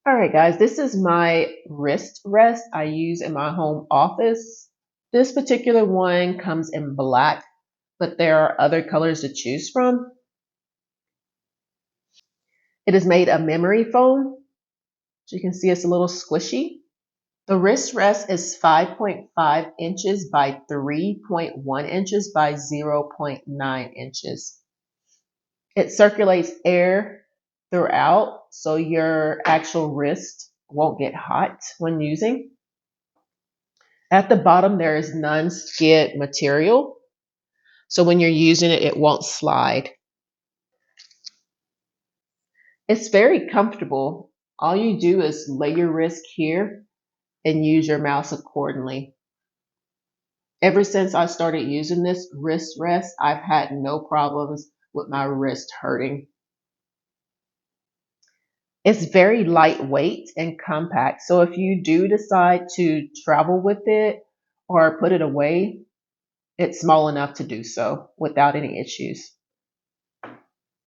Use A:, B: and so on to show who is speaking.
A: All right, guys, this is my wrist rest I use in my home office. This particular one comes in black, but there are other colors to choose from. It is made of memory foam. So you can see it's a little squishy. The wrist rest is 5.5 inches by 3.1 inches by 0.9 inches. It circulates air throughout, so your actual wrist won't get hot when using. At the bottom, there is non-skid material. So when you're using it, it won't slide. It's very comfortable. All you do is lay your wrist here and use your mouse accordingly. Ever since I started using this wrist rest, I've had no problems with my wrist hurting. It's very lightweight and compact. So if you do decide to travel with it or put it away, it's small enough to do so without any issues.